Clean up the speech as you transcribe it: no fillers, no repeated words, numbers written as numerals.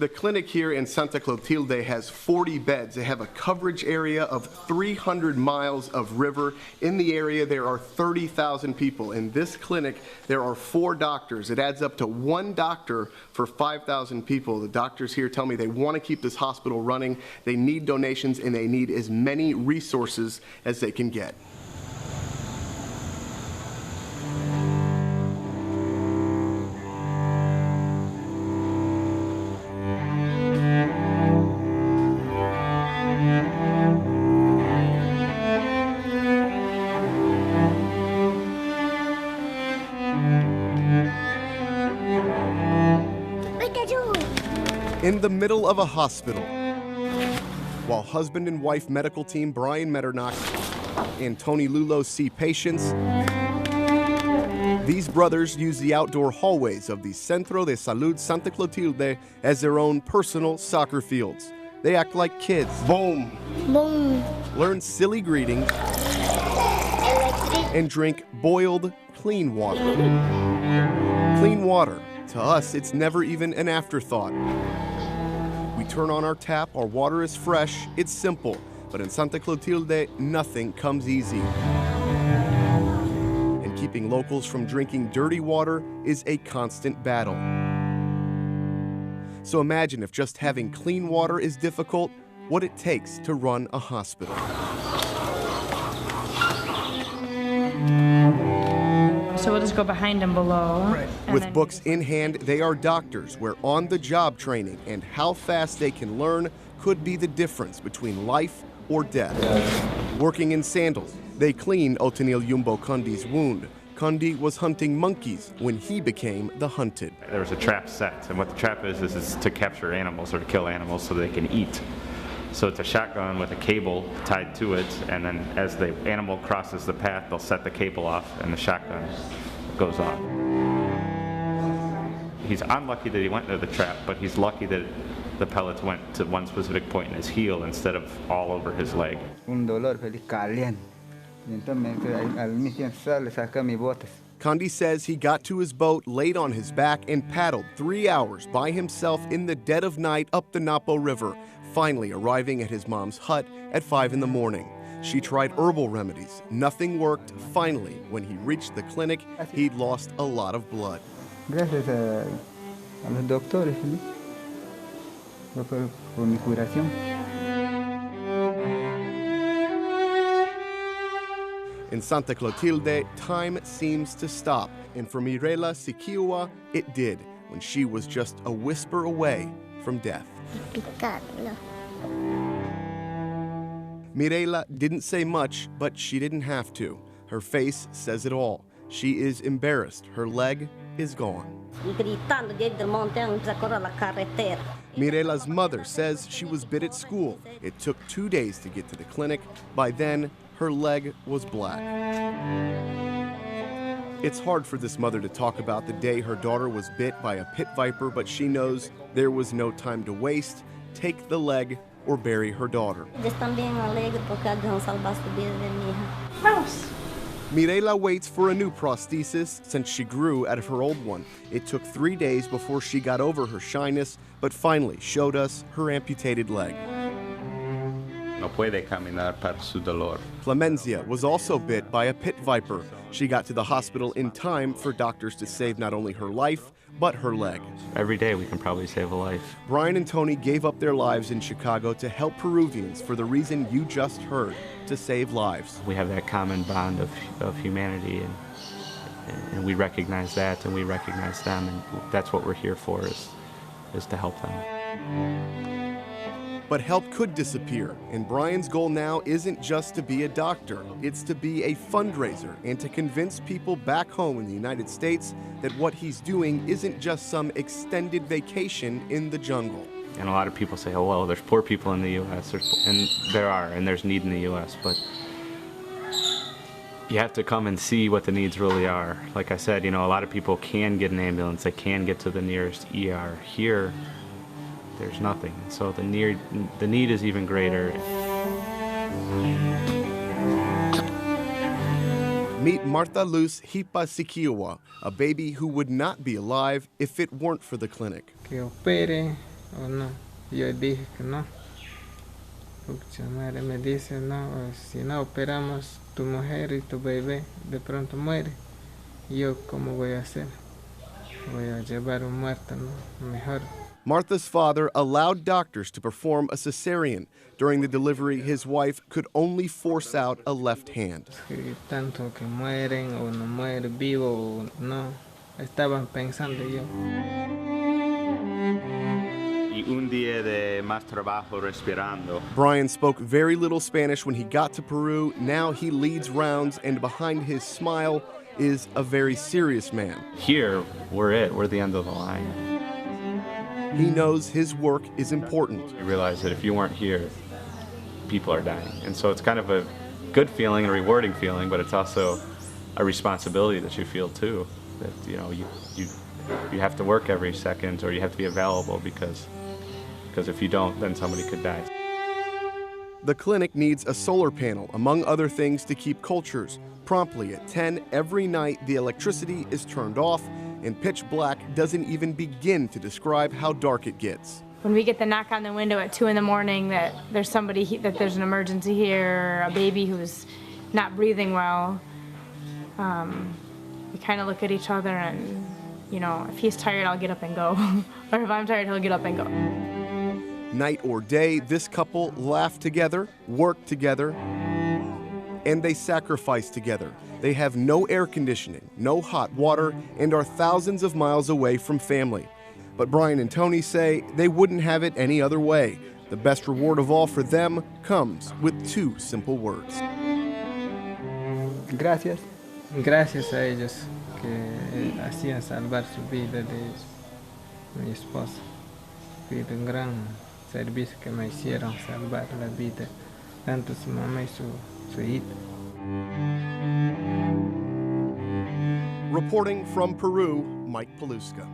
The clinic here in Santa Clotilde has 40 beds. They have a coverage area of 300 miles of river. In the area, there are 30,000 people. In this clinic, there are 4 doctors. It adds up to 1 doctor for 5,000 people. The doctors here tell me they want to keep this hospital running. They need donations, and they need as many resources as they can get. In the middle of a hospital, while husband and wife medical team Brian Metternach and Tony Lulo see patients, these brothers use the outdoor hallways of the Centro de Salud Santa Clotilde as their own personal soccer fields. They act like kids. Boom. Boom. Learn silly greetings and drink boiled, clean water. Clean water. To us, it's never even an afterthought. We turn on our tap, our water is fresh, it's simple. But in Santa Clotilde, nothing comes easy. And keeping locals from drinking dirty water is a constant battle. So imagine if just having clean water is difficult, what it takes to run a hospital. So we'll just go behind them below. Right. With books in hand, they are doctors where on-the-job training and how fast they can learn could be the difference between life or death. Working in sandals, they clean Otenil Yumbo Kundi's wound. Kundi was hunting monkeys when he became the hunted. There was a trap set, and what the trap is to capture animals or to kill animals so they can eat. So it's a shotgun with a cable tied to it, and then as the animal crosses the path, they'll set the cable off and the shotgun goes off. He's unlucky that he went into the trap, but he's lucky that the pellets went to one specific point in his heel instead of all over his leg. Kandi says he got to his boat, laid on his back, and paddled 3 hours by himself in the dead of night up the Napo River, finally arriving at his mom's hut at 5 in the morning. She tried herbal remedies. Nothing worked. Finally, when he reached the clinic, he'd lost a lot of blood. Gracias a los doctores por mi curación. In Santa Clotilde, time seems to stop, and for Mirela Sikiwa, it did, when she was just a whisper away from death. Mirela didn't say much, but she didn't have to. Her face says it all. She is embarrassed. Her leg is gone. Mirela's mother says she was bit at school. It took 2 days to get to the clinic. By then, her leg was black. It's hard for this mother to talk about the day her daughter was bit by a pit viper, but she knows there was no time to waste. Take the leg or bury her daughter. Mirela waits for a new prosthesis since she grew out of her old one. It took 3 days before she got over her shyness, but finally showed us her amputated leg. No puede caminar por su dolor. Clemenzia was also bit by a pit viper. She got to the hospital in time for doctors to save not only her life, but her leg. Every day we can probably save a life. Brian and Tony gave up their lives in Chicago to help Peruvians for the reason you just heard, to save lives. We have that common bond of humanity, and we recognize that, and we recognize them, and that's what we're here for, is to help them. But help could disappear, and Brian's goal now isn't just to be a doctor, it's to be a fundraiser and to convince people back home in the United States that what he's doing isn't just some extended vacation in the jungle. And a lot of people say, oh, well, there's poor people in the U.S., and there are, and there's need in the U.S., but you have to come and see what the needs really are. Like I said, a lot of people can get an ambulance, they can get to the nearest ER. Here, there's nothing, so the need is even greater. Meet Marta Luz Hipa Sikiwa, a baby who would not be alive if it weren't for the clinic. Que opere, o no. Yo dije que no. Porque su madre me dice, no, si no operamos tu mujer y tu bebé, de pronto muere. Y yo, ¿cómo voy a hacer? Voy a llevar un muerto, ¿no? Mejor. Martha's father allowed doctors to perform a cesarean. During the delivery, his wife could only force out a left hand. Tanto que mueren o no mueren, vivo o no. Estaban pensando yo. Y un día de más trabajo respirando. Brian spoke very little Spanish when he got to Peru. Now he leads rounds, and behind his smile is a very serious man. Here, we're the end of the line. He knows his work is important. You realize that if you weren't here, people are dying. And so it's kind of a good feeling, a rewarding feeling, but it's also a responsibility that you feel too. That, you know, you have to work every second, or you have to be available, because if you don't, then somebody could die. The clinic needs a solar panel, among other things, to keep cultures. Promptly at 10 every night, the electricity is turned off, and pitch black doesn't even begin to describe how dark it gets. When we get the knock on the window at 2 in the morning that there's somebody, that there's an emergency here, or a baby who's not breathing well, we kind of look at each other and, you know, if he's tired, I'll get up and go. Or if I'm tired, he'll get up and go. Night or day, this couple laugh together, work together, and they sacrifice together. They have no air conditioning, no hot water, and are thousands of miles away from family. But Brian and Tony say they wouldn't have it any other way. The best reward of all for them comes with 2 simple words. Gracias. Gracias a ellos que hacían salvar su vida de mi esposa. Pido un gran servicio que me hicieron salvar la vida, tanto su mamá y su hija. Reporting from Peru, Mike Paluska.